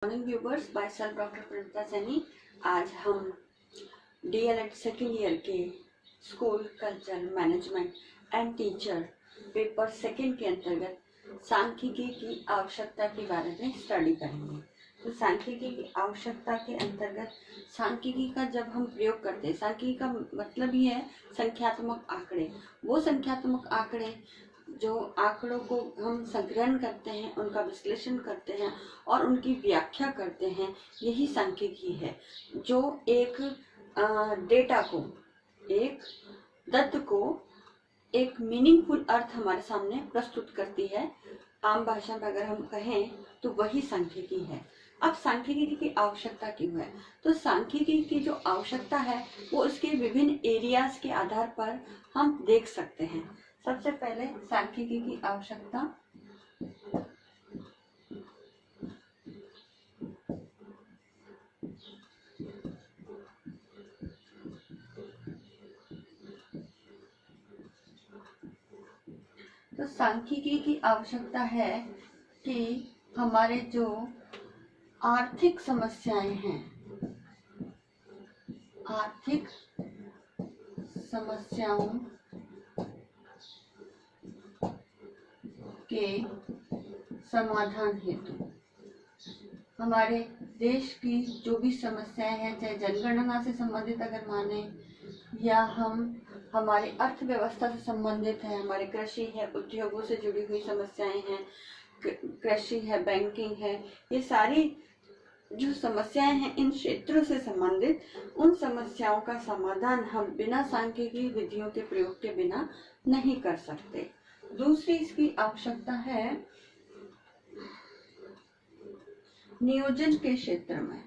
Morning viewers, by self doctor Praneeta Saini. आज हम DElEd second year के school culture management and teacher paper second के अंतर्गत सांख्यिकी की आवश्यकता के बारे में स्टडी करेंगे। तो सांख्यिकी की आवश्यकता के अंतर्गत सांख्यिकी का जब हम प्रयोग करते हैं, सांख्यिकी का मतलब ही है संख्यात्मक आंकड़े। वो संख्यात्मक आंकड़े जो आंकड़ों को हम संग्रहण करते हैं, उनका विश्लेषण करते हैं और उनकी व्याख्या करते हैं, यही सांख्यिकी है। जो एक डेटा को, एक तथ्य को एक मीनिंगफुल अर्थ हमारे सामने प्रस्तुत करती है। आम भाषा में अगर हम कहें तो वही सांख्यिकी है। अब सांख्यिकी की आवश्यकता क्यों है? तो सांख्यिकी की जो आवश्यकता है वो उसके विभिन्न एरियाज के आधार पर हम देख सकते हैं। सबसे पहले सांख्यिकी की आवश्यकता तो सांख्यिकी की आवश्यकता है कि हमारे जो आर्थिक समस्याएं हैं, आर्थिक समस्याओं के समाधान हेतु हमारे देश की जो भी समस्याएं हैं, चाहे जनगणना से संबंधित अगर माने या हम हमारे अर्थव्यवस्था से संबंधित है, हमारे कृषि है, उद्योगों से जुड़ी हुई समस्याएं हैं, कृषि है, बैंकिंग है, ये सारी जो समस्याएं हैं इन क्षेत्रों से संबंधित, उन समस्याओं का समाधान हम बिना सांख्यिकी विधियों के प्रयोग के बिना नहीं कर सकते। दूसरी इसकी आवश्यकता है नियोजन के क्षेत्र में।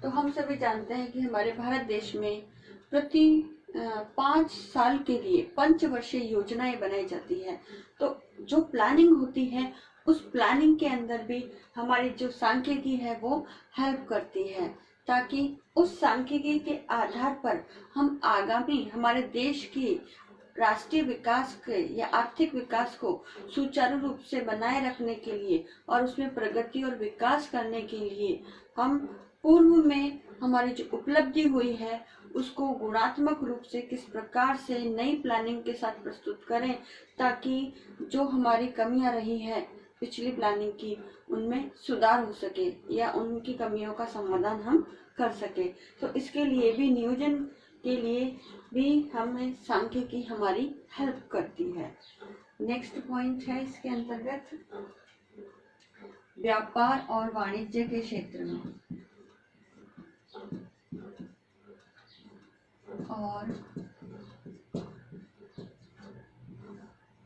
तो हम सभी जानते हैं कि हमारे भारत देश में प्रति 5 साल के लिए पंचवर्षीय योजनाएं बनाई जाती है। तो जो प्लानिंग होती है, उस प्लानिंग के अंदर भी हमारी जो सांख्यिकी है वो हेल्प करती है, ताकि उस सांख्यिकी के आधार पर हम आगामी हमारे देश की राष्ट्रीय विकास के या आर्थिक विकास को सुचारू रूप से बनाए रखने के लिए और उसमें प्रगति और विकास करने के लिए हम पूर्व में हमारी जो उपलब्धि हुई है उसको गुणात्मक रूप से किस प्रकार से नई प्लानिंग के साथ प्रस्तुत करें, ताकि जो हमारी कमियां रही है पिछली प्लानिंग की, उनमें सुधार हो सके या उनकी कमियों का समाधान हम कर सके। तो इसके लिए भी, नियोजन के लिए भी हमें सांख्यिकी हमारी हेल्प करती है। नेक्स्ट पॉइंट है इसके अंतर्गत व्यापार और वाणिज्य के क्षेत्र में और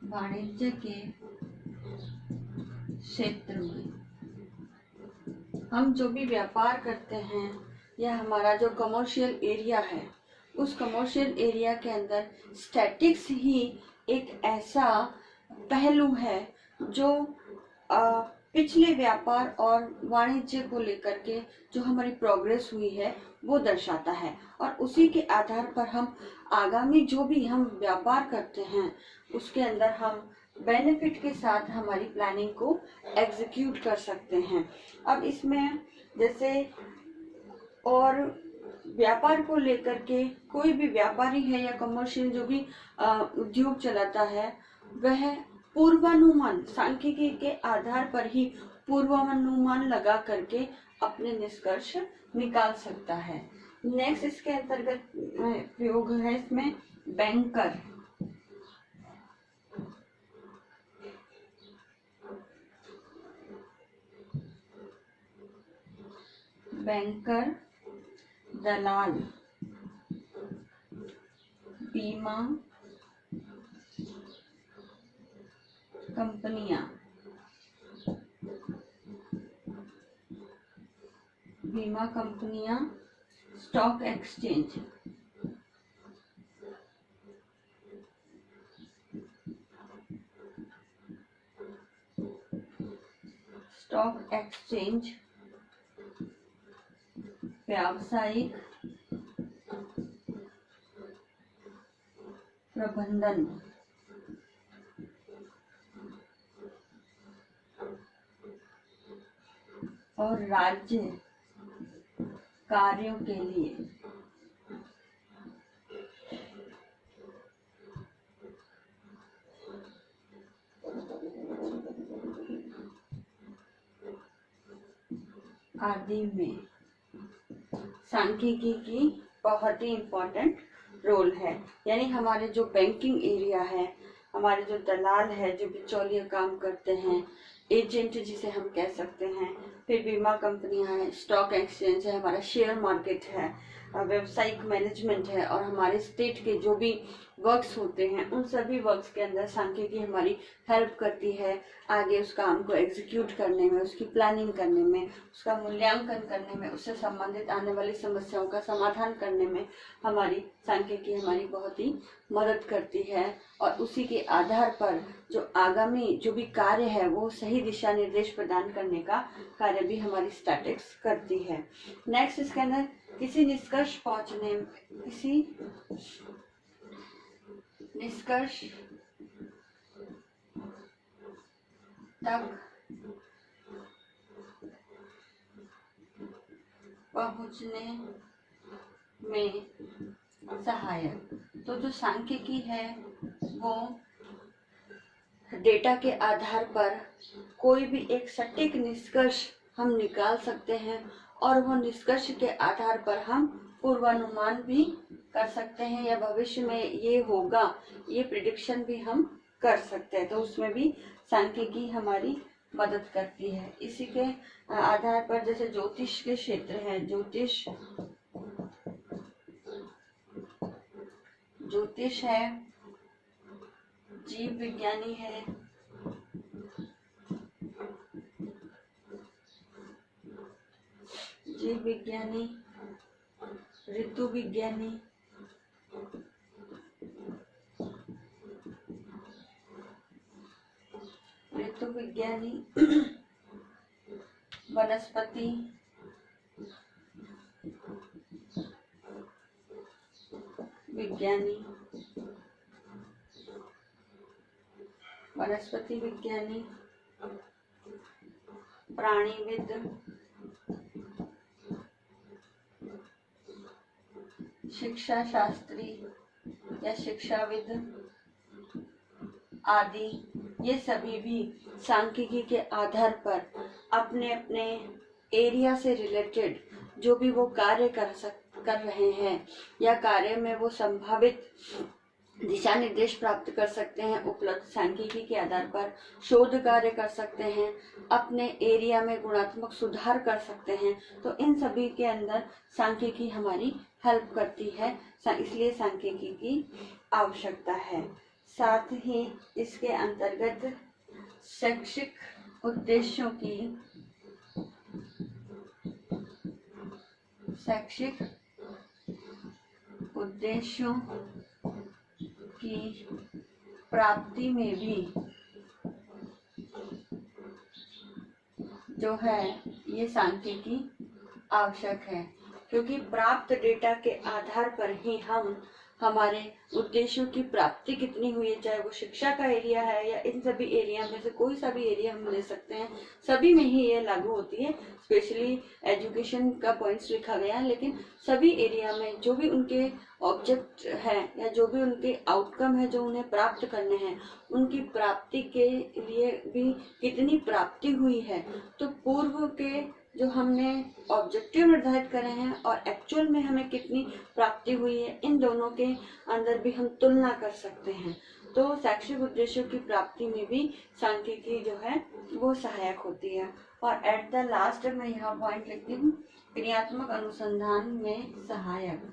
वाणिज्य के क्षेत्र में हम जो भी व्यापार करते हैं या हमारा जो कमर्शियल एरिया है, उस कमर्शियल एरिया के अंदर स्टैटिक्स ही एक ऐसा पहलू है जो पिछले व्यापार और वाणिज्य को लेकर के जो हमारी प्रोग्रेस हुई है वो दर्शाता है, और उसी के आधार पर हम आगामी जो भी हम व्यापार करते हैं उसके अंदर हम बेनिफिट के साथ हमारी प्लानिंग को एग्जीक्यूट कर सकते हैं। अब इसमें जैसे और व्यापार को लेकर के कोई भी व्यापारी है या कमर्शियल जो भी उद्योग चलाता है, वह पूर्वानुमान, सांख्यिकी के आधार पर ही पूर्वानुमान लगा करके अपने निष्कर्ष निकाल सकता है। नेक्स्ट इसके अंतर्गत प्रयोग है इसमें बैंकर। बैंकर, दलाल, बीमा कंपनियां, स्टॉक एक्सचेंज, व्यावसायिक प्रबंधन और राज्य कार्यों के लिए आदि में सांख्यिकी की बहुत ही इम्पोर्टेंट रोल है। यानी हमारे जो बैंकिंग एरिया है, हमारे जो दलाल है, जो बिचौलिया काम करते हैं, एजेंट जिसे हम कह सकते हैं, फिर बीमा कंपनियां हैं, स्टॉक एक्सचेंज है, हमारा शेयर मार्केट है, व्यावसायिक मैनेजमेंट है, और हमारे स्टेट के जो भी वर्क्स होते हैं उन सभी वर्क्स के अंदर सांख्यिकी हमारी हेल्प करती है आगे उस काम को एग्जीक्यूट करने में, उसकी प्लानिंग करने में, उसका मूल्यांकन करने में, उससे संबंधित आने वाली समस्याओं का समाधान करने में हमारी सांख्यिकी हमारी बहुत ही मदद करती है। और उसी के आधार पर जो आगामी जो भी कार्य है वो सही दिशा निर्देश प्रदान करने का कार्य भी हमारी स्टैटिस्टिक्स करती है। नेक्स्ट इसके अंदर किसी निष्कर्ष तक पहुंचने में सहायक। तो जो सांख्यिकी है वो डेटा के आधार पर कोई भी एक सटीक निष्कर्ष हम निकाल सकते हैं, और वो निष्कर्ष के आधार पर हम पूर्वानुमान भी कर सकते हैं, या भविष्य में ये होगा ये प्रिडिक्शन भी हम कर सकते हैं। तो उसमें भी सांख्यिकी हमारी मदद करती है। इसी के आधार पर जैसे ज्योतिष के क्षेत्र है, ज्योतिष है, जीव विज्ञानी है, ऋतु विज्ञानी, वनस्पति विज्ञानी, प्राणीविद, शिक्षा शास्त्री या शिक्षाविद आदि, ये सभी भी सांख्यिकी के आधार पर अपने अपने एरिया से रिलेटेड जो भी वो कार्य कर रहे हैं या कार्य में वो संभावित दिशा निर्देश प्राप्त कर सकते हैं, उपलब्ध सांख्यिकी के आधार पर शोध कार्य कर सकते हैं, अपने एरिया में गुणात्मक सुधार कर सकते हैं। तो इन सभी के अंदर सांख्यिकी हमारी हेल्प करती है, इसलिए सांख्यिकी की आवश्यकता है। साथ ही इसके अंतर्गत शैक्षिक उद्देश्यों की प्राप्ति में भी जो है ये सांख्यिकी आवश्यक है, क्योंकि प्राप्त डेटा के आधार पर ही हम हमारे उद्देश्यों की प्राप्ति कितनी हुई है, चाहे वो शिक्षा का एरिया है या इन सभी एरिया में से कोई सा भी एरिया हम ले सकते हैं, सभी में ही ये लागू होती है। स्पेशली एजुकेशन का पॉइंट्स लिखा गया है, लेकिन सभी एरिया में जो भी उनके ऑब्जेक्ट है या जो भी उनके आउटकम है जो उन्हें प्राप्त करने हैं, उनकी प्राप्ति के लिए भी कितनी प्राप्ति हुई है। तो पूर्व के जो हमने ऑब्जेक्टिव निर्धारित करे हैं और एक्चुअल में हमें कितनी प्राप्ति हुई है, इन दोनों के अंदर भी हम तुलना कर सकते हैं। तो शैक्षिक उद्देश्यों की प्राप्ति में भी सांख्यिकी जो है वो सहायक होती है। और एट द लास्ट मैं यहाँ पॉइंट लिखती हूँ, क्रियात्मक अनुसंधान में सहायक।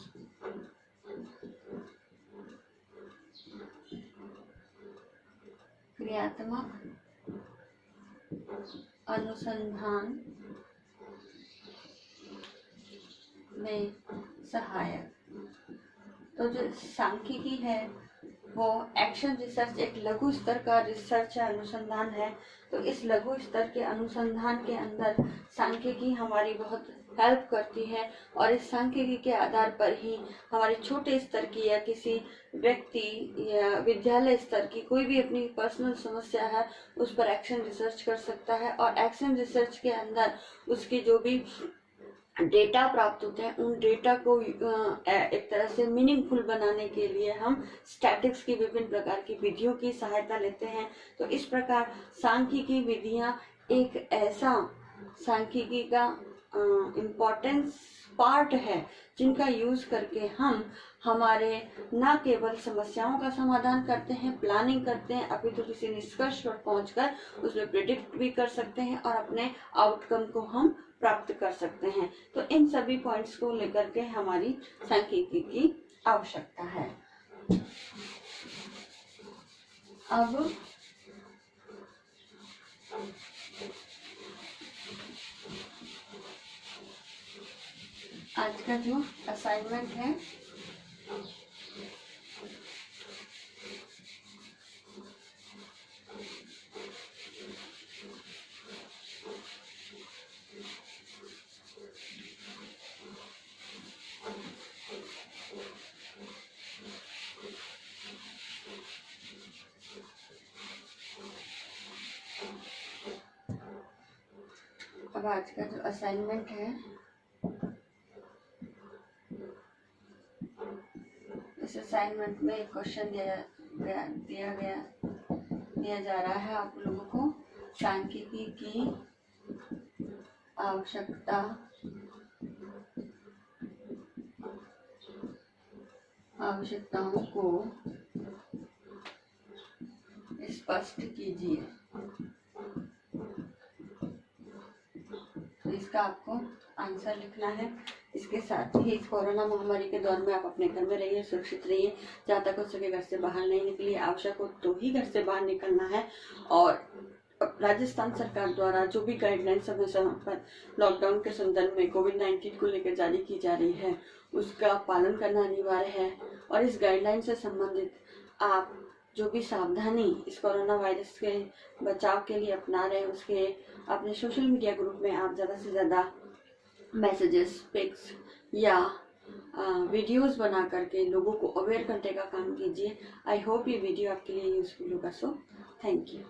क्रियात्मक अनुसंधान में सहायक। तो जो सांख्यिकी है वो एक्शन रिसर्च, एक लघु स्तर का रिसर्च है, अनुसंधान है। तो इस लघु स्तर के अनुसंधान के अंदर सांख्यिकी हमारी बहुत हेल्प करती है। और इस सांख्यिकी के आधार पर ही हमारे छोटे स्तर की या किसी व्यक्ति या विद्यालय स्तर की कोई भी अपनी पर्सनल समस्या है उस पर एक्शन रिसर्च कर सकता है। और एक्शन रिसर्च के अंदर उसकी जो भी डेटा प्राप्त होते हैं उन डेटा को एक तरह से मीनिंगफुल बनाने के लिए हम स्टैटिक्स की विभिन्न प्रकार की विधियों की सहायता लेते हैं। तो इस प्रकार सांख्यिकी विधियां एक ऐसा सांख्यिकी का इम्पोर्टेंस पार्ट है जिनका यूज करके हम हमारे न केवल समस्याओं का समाधान करते हैं, प्लानिंग करते हैं, अभी तो किसी निष्कर्ष पर पहुंचकर उसमें प्रिडिक्ट भी कर सकते हैं और अपने आउटकम को हम प्राप्त कर सकते हैं। तो इन सभी पॉइंट्स को लेकर के हमारी सांख्यिकी की आवश्यकता है। अब आज का जो असाइनमेंट है इस असाइनमेंट में एक क्वेश्चन दिया जा रहा है आप लोगों को सांख्यिकी की आवश्यकताओं को स्पष्ट कीजिए। तो इसका आपको आंसर लिखना है। इसके साथ ही इस कोरोना महामारी के दौर में आप अपने घर में रहिए, सुरक्षित रहिए, जहाँ तक हो सके घर से बाहर नहीं निकलिए, आवश्यक हो तो ही घर से बाहर निकलना है। और राजस्थान सरकार द्वारा जो भी गाइडलाइंस समय समय पर लॉकडाउन के संदर्भ में कोविड-19 को लेकर जारी की जा रही है उसका पालन करना अनिवार्य है। और इस गाइडलाइन से संबंधित आप जो भी सावधानी इस कोरोना वायरस के बचाव के लिए अपना रहे हैं उसके अपने सोशल मीडिया ग्रुप में आप ज़्यादा से ज़्यादा मैसेजेस, पिक्स या वीडियोस बना करके लोगों को अवेयर करने का काम कीजिए। आई होप ये वीडियो आपके लिए यूजफुल होगा। So thank you.